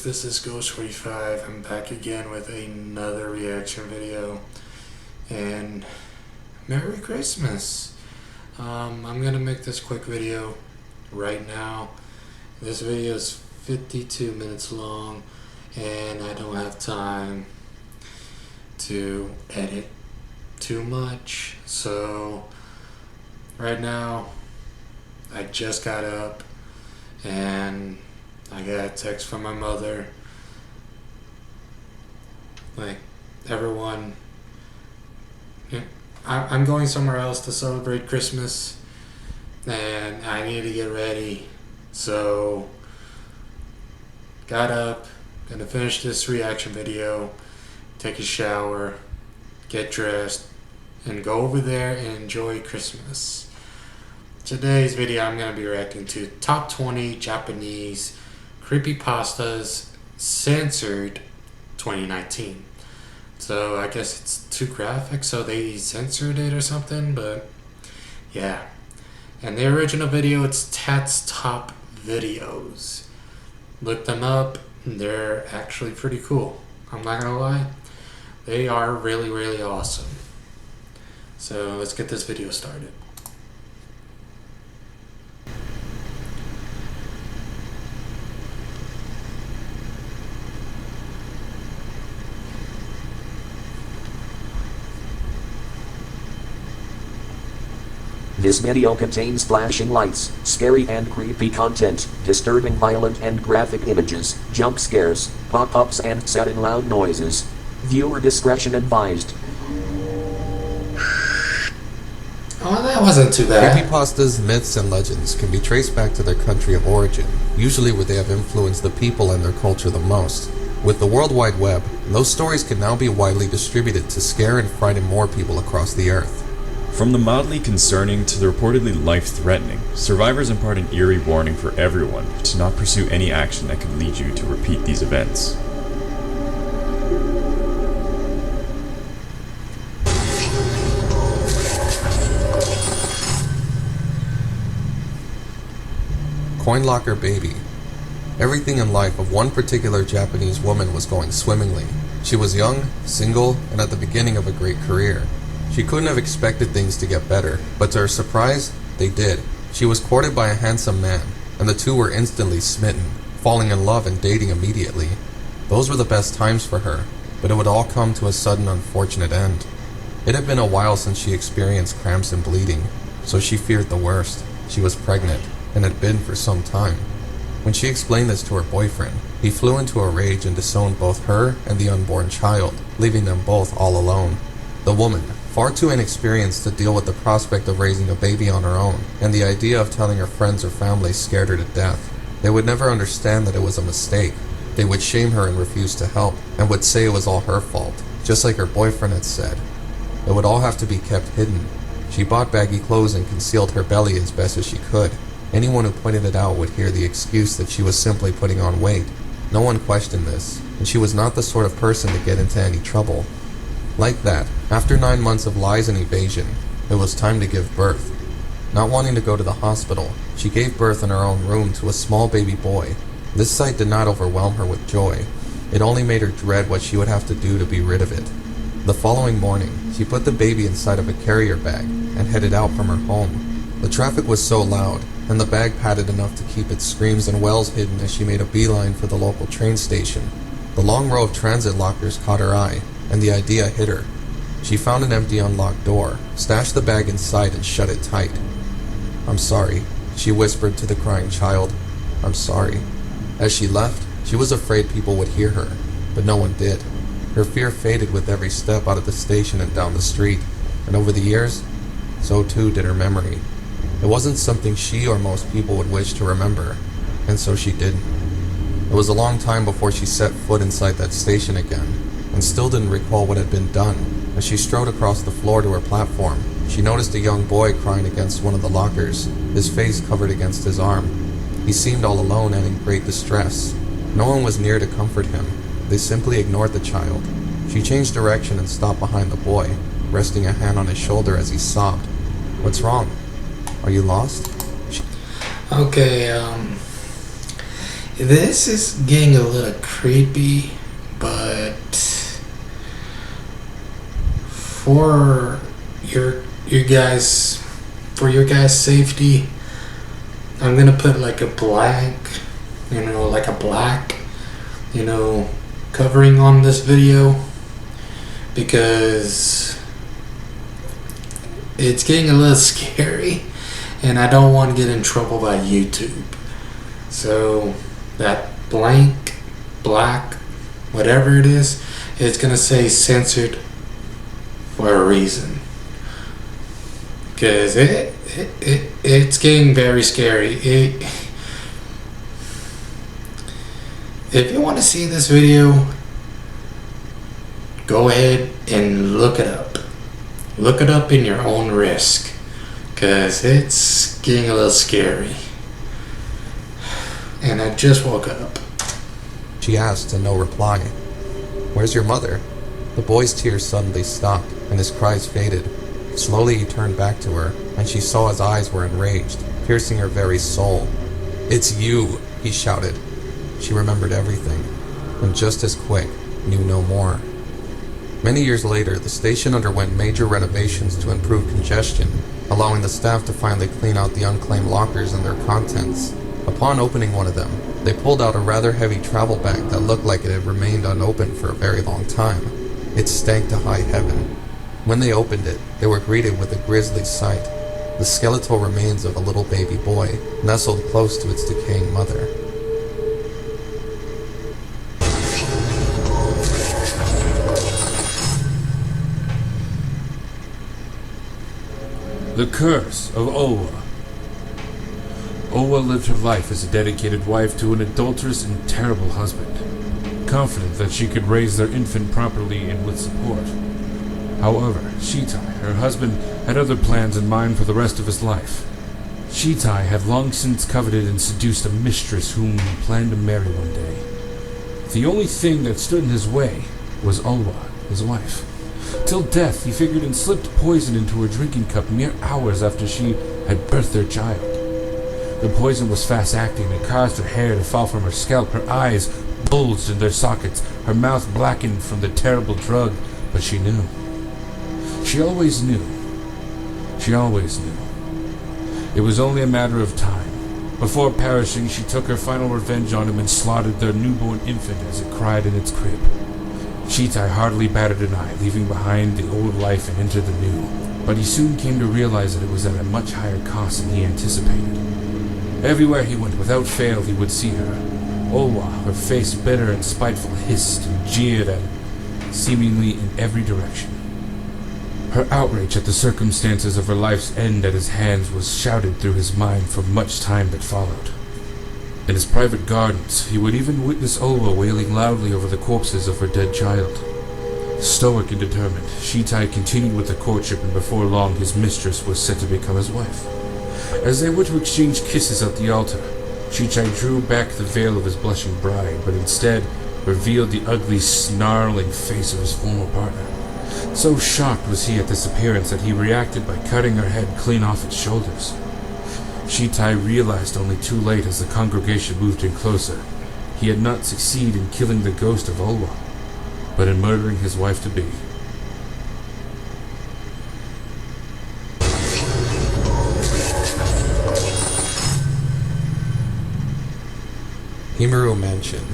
guys, this is Ghost45. I'm back again with another reaction video, and Merry Christmas. I'm gonna make this quick video right now. This video is 52 minutes long and I don't have time to edit too much, so right now I just got up and I got a text from my mother, like, everyone, I'm going somewhere else to celebrate Christmas and I need to get ready. So got up, gonna finish this reaction video, take a shower, get dressed, and go over there and enjoy Christmas. Today's video I'm going to be reacting to Top 20 Japanese Creepypastas Censored 2019. So I guess it's too graphic, so they censored it or something, but yeah. And the original video, it's Tat's Top Videos. Look them up, they're actually pretty cool. I'm not gonna lie, they are really, really awesome. So let's get this video started. This video contains flashing lights, scary and creepy content, disturbing violent and graphic images, jump scares, pop-ups and sudden loud noises. Viewer discretion advised. Oh, that wasn't too bad. Creepypastas, myths, and legends can be traced back to their country of origin, usually where they have influenced the people and their culture the most. With the World Wide Web, those stories can now be widely distributed to scare and frighten more people across the earth. From the mildly concerning to the reportedly life-threatening, survivors impart an eerie warning for everyone to not pursue any action that could lead you to repeat these events. Coin Locker Baby. Everything in life of one particular Japanese woman was going swimmingly. She was young, single, and at the beginning of a great career. She couldn't have expected things to get better, but to her surprise, they did. She was courted by a handsome man, and the two were instantly smitten, falling in love and dating immediately. Those were the best times for her, but it would all come to a sudden unfortunate end. It had been a while since she experienced cramps and bleeding, so she feared the worst. She was pregnant, and had been for some time. When she explained this to her boyfriend, he flew into a rage and disowned both her and the unborn child, leaving them both all alone. The woman, far too inexperienced to deal with the prospect of raising a baby on her own, and the idea of telling her friends or family scared her to death. They would never understand that it was a mistake. They would shame her and refuse to help, and would say it was all her fault, just like her boyfriend had said. It would all have to be kept hidden. She bought baggy clothes and concealed her belly as best as she could. Anyone who pointed it out would hear the excuse that she was simply putting on weight. No one questioned this, and she was not the sort of person to get into any trouble. Like that, after 9 months of lies and evasion, it was time to give birth. Not wanting to go to the hospital, she gave birth in her own room to a small baby boy. This sight did not overwhelm her with joy. It only made her dread what she would have to do to be rid of it. The following morning, she put the baby inside of a carrier bag and headed out from her home. The traffic was so loud, and the bag padded enough to keep its screams and wails hidden as she made a beeline for the local train station. The long row of transit lockers caught her eye, and the idea hit her. She found an empty unlocked door, stashed the bag inside, and shut it tight. "I'm sorry," she whispered to the crying child. "I'm sorry." As she left, she was afraid people would hear her, but no one did. Her fear faded with every step out of the station and down the street, and over the years, so too did her memory. It wasn't something she or most people would wish to remember, and so she didn't. It was a long time before she set foot inside that station again, and still didn't recall what had been done. As she strode across the floor to her platform, she noticed a young boy crying against one of the lockers, his face covered against his arm. He seemed all alone and in great distress. No one was near to comfort him. They simply ignored the child. She changed direction and stopped behind the boy, resting a hand on his shoulder as he sobbed. "What's wrong? Are you lost?" Okay, This is getting a little creepy, but for your guys safety, I'm gonna put like a black, covering on this video, because it's getting a little scary and I don't want to get in trouble by YouTube. So that black, whatever it is, it's gonna say censored for a reason. Because it's getting very scary. If you want to see this video, go ahead and look it up. Look it up in your own risk, because it's getting a little scary. And I just woke up. She asked and no reply. Where's your mother? The boy's tears suddenly stopped and his cries faded. Slowly he turned back to her, and she saw his eyes were enraged, piercing her very soul. It's you, he shouted. She remembered everything, and just as quick, knew no more. Many years later, the station underwent major renovations to improve congestion, allowing the staff to finally clean out the unclaimed lockers and their contents. Upon opening one of them, they pulled out a rather heavy travel bag that looked like it had remained unopened for a very long time. It stank to high heaven. When they opened it, they were greeted with a grisly sight: the skeletal remains of a little baby boy, nestled close to its decaying mother. The Curse of Owa. Owa lived her life as a dedicated wife to an adulterous and terrible husband, confident that she could raise their infant properly and with support. However, Shitai, her husband, had other plans in mind for the rest of his life. Shitai had long since coveted and seduced a mistress whom he planned to marry one day. The only thing that stood in his way was Owa, his wife. Till death, he figured, and slipped poison into her drinking cup mere hours after she had birthed their child. The poison was fast-acting and caused her hair to fall from her scalp. Her eyes bulged in their sockets, her mouth blackened from the terrible drug, but she knew. She always knew. She always knew. It was only a matter of time. Before perishing, she took her final revenge on him and slaughtered their newborn infant as it cried in its crib. Shitai hardly batted an eye, leaving behind the old life and entered the new. But he soon came to realize that it was at a much higher cost than he anticipated. Everywhere he went, without fail, he would see her. Owa, her face bitter and spiteful, hissed and jeered at him, seemingly in every direction. Her outrage at the circumstances of her life's end at his hands was shouted through his mind for much time that followed. In his private gardens, he would even witness Owa wailing loudly over the corpses of her dead child. Stoic and determined, Shitai continued with the courtship, and before long his mistress was set to become his wife. As they were to exchange kisses at the altar, Shitai drew back the veil of his blushing bride, but instead revealed the ugly, snarling face of his former partner. So shocked was he at this appearance that he reacted by cutting her head clean off its shoulders. Shitai realized only too late as the congregation moved in closer. He had not succeeded in killing the ghost of Owa, but in murdering his wife-to-be. Himaru Mansion.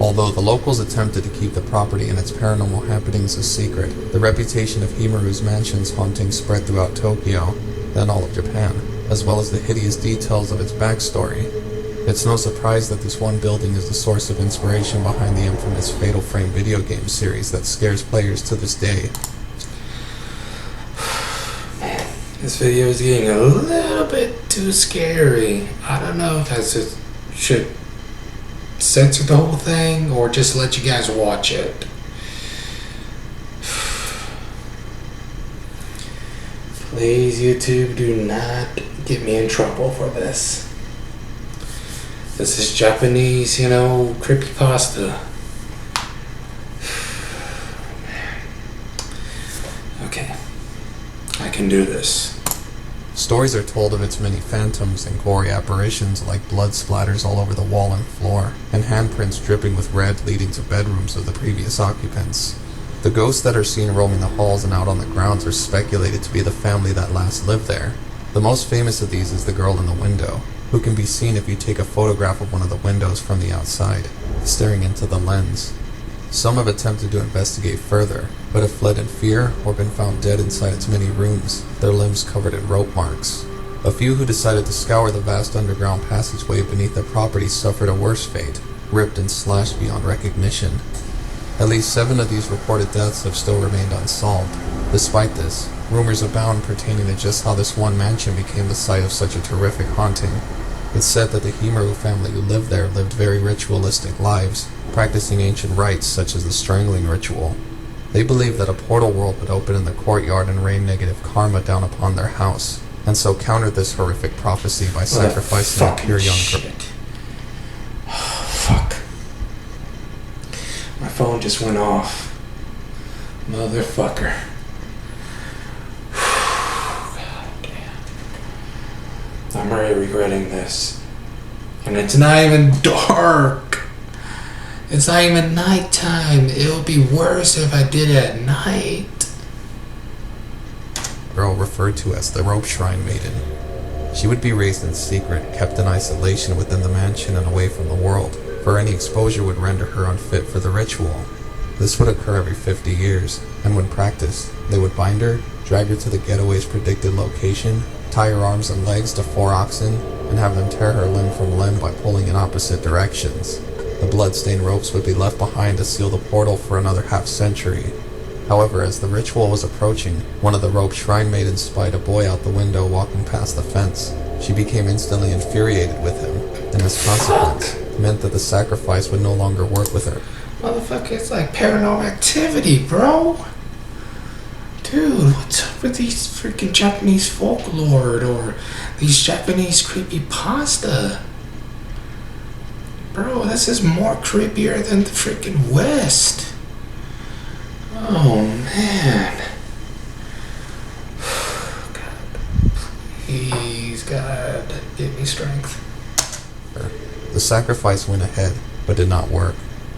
Although the locals attempted to keep the property and its paranormal happenings a secret, the reputation of Himaru's mansion's hauntings spread throughout Tokyo, then all of Japan, as well as the hideous details of its backstory. It's no surprise that this one building is the source of inspiration behind the infamous Fatal Frame video game series that scares players to this day. Man, this video is getting a little bit too scary. I don't know if I should censor the whole thing or just let you guys watch it. Please, YouTube, do not get me in trouble for this. This is Japanese, creepypasta. Okay, I can do this. Stories are told of its many phantoms and gory apparitions like blood splatters all over the wall and floor, and handprints dripping with red leading to bedrooms of the previous occupants. The ghosts that are seen roaming the halls and out on the grounds are speculated to be the family that last lived there. The most famous of these is the girl in the window, who can be seen if you take a photograph of one of the windows from the outside, staring into the lens. Some have attempted to investigate further, but have fled in fear or been found dead inside its many rooms, their limbs covered in rope marks. A few who decided to scour the vast underground passageway beneath their property suffered a worse fate, ripped and slashed beyond recognition. At least 7 of these reported deaths have still remained unsolved. Despite this, rumors abound pertaining to just how this one mansion became the site of such a terrific haunting. It's said that the Himaru family who lived there lived very ritualistic lives, practicing ancient rites such as the strangling ritual. They believed that a portal world would open in the courtyard and rain negative karma down upon their house, and so countered this horrific prophecy by sacrificing a pure young girl. Fuck. My phone just went off. Motherfucker. God damn. I'm already regretting this. And it's not even dark. It's not even nighttime. It would be worse if I did it at night. Girl referred to as the Rope Shrine Maiden. She would be raised in secret, kept in isolation within the mansion and away from the world, for any exposure would render her unfit for the ritual. This would occur every 50 years, and when practiced, they would bind her, drag her to the getaway's predicted location, tie her arms and legs to 4 oxen, and have them tear her limb from limb by pulling in opposite directions. The blood-stained ropes would be left behind to seal the portal for another half-century. However, as the ritual was approaching, one of the Rope Shrine Maidens spied a boy out the window walking past the fence. She became instantly infuriated with him, and as consequence, meant that the sacrifice would no longer work with her. Motherfucker, it's like paranormal activity, bro. Dude, what's up with these freaking Japanese folklore or these Japanese creepypasta? Bro, this is more creepier than the freaking West. Oh, man. God, please, God, give me strength. The sacrifice went ahead, but did not work.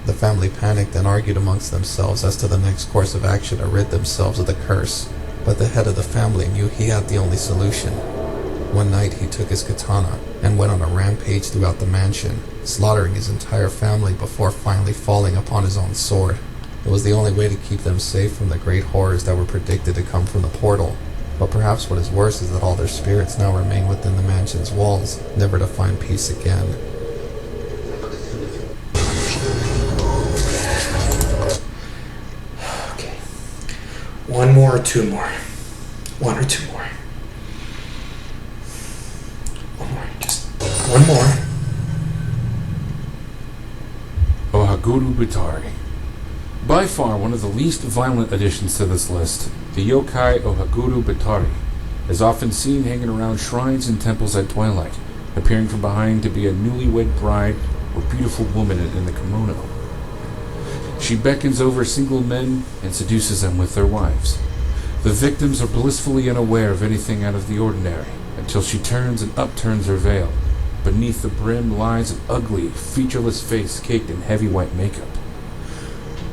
The family panicked and argued amongst themselves as to the next course of action to rid themselves of the curse, but the head of the family knew he had the only solution. One night he took his katana and went on a rampage throughout the mansion, slaughtering his entire family before finally falling upon his own sword. It was the only way to keep them safe from the great horrors that were predicted to come from the portal. But perhaps what is worse is that all their spirits now remain within the mansion's walls, never to find peace again. Okay. 1 more or 2 more? 1 or 2 more? 1 more. Just 1 more. Ohaguru Batari. By far one of the least violent additions to this list, the yokai Ohaguru Batari is often seen hanging around shrines and temples at twilight, appearing from behind to be a newlywed bride or beautiful woman in the kimono. She beckons over single men and seduces them with their wives. The victims are blissfully unaware of anything out of the ordinary until she turns and upturns her veil. Beneath the brim lies an ugly, featureless face caked in heavy white makeup.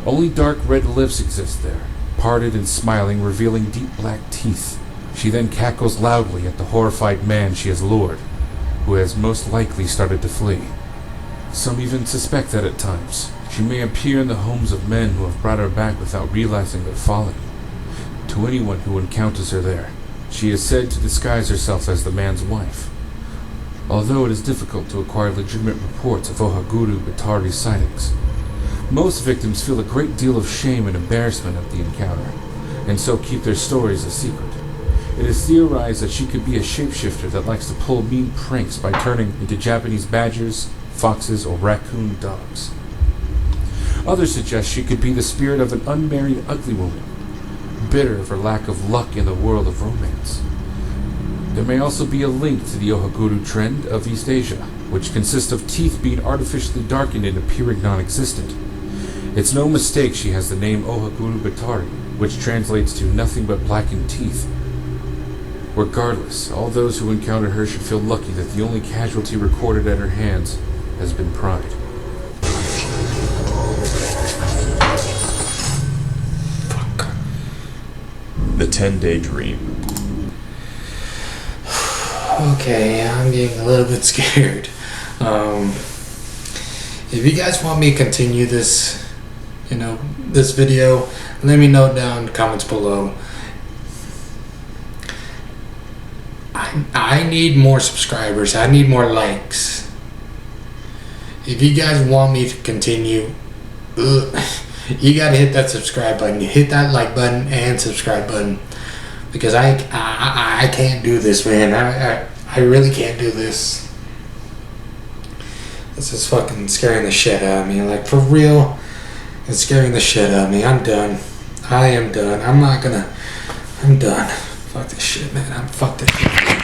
Only dark red lips exist there, parted and smiling, revealing deep black teeth. She then cackles loudly at the horrified man she has lured, who has most likely started to flee. Some even suspect that at times she may appear in the homes of men who have brought her back without realizing their folly. To anyone who encounters her there, she is said to disguise herself as the man's wife. Although it is difficult to acquire legitimate reports of Ohaguru Batari's sightings, most victims feel a great deal of shame and embarrassment at the encounter, and so keep their stories a secret. It is theorized that she could be a shapeshifter that likes to pull mean pranks by turning into Japanese badgers, foxes, or raccoon dogs. Others suggest she could be the spirit of an unmarried ugly woman, bitter of her lack of luck in the world of romance. There may also be a link to the Ohaguru trend of East Asia, which consists of teeth being artificially darkened and appearing non-existent. It's no mistake she has the name Ohaguru Batari, which translates to nothing but blackened teeth. Regardless, all those who encounter her should feel lucky that the only casualty recorded at her hands has been pride. The 10-Day Dream. Okay, I'm getting a little bit scared. If you guys want me to continue this, this video, let me know down in the comments below. I need more subscribers. I need more likes. If you guys want me to continue, you gotta hit that subscribe button. Hit that like button and subscribe button, because I can't do this, man. I really can't do this. This is fucking scaring the shit out of me. Like, for real, it's scaring the shit out of me. I'm done. I am done. I'm done. Fuck this shit, man. Fuck this shit.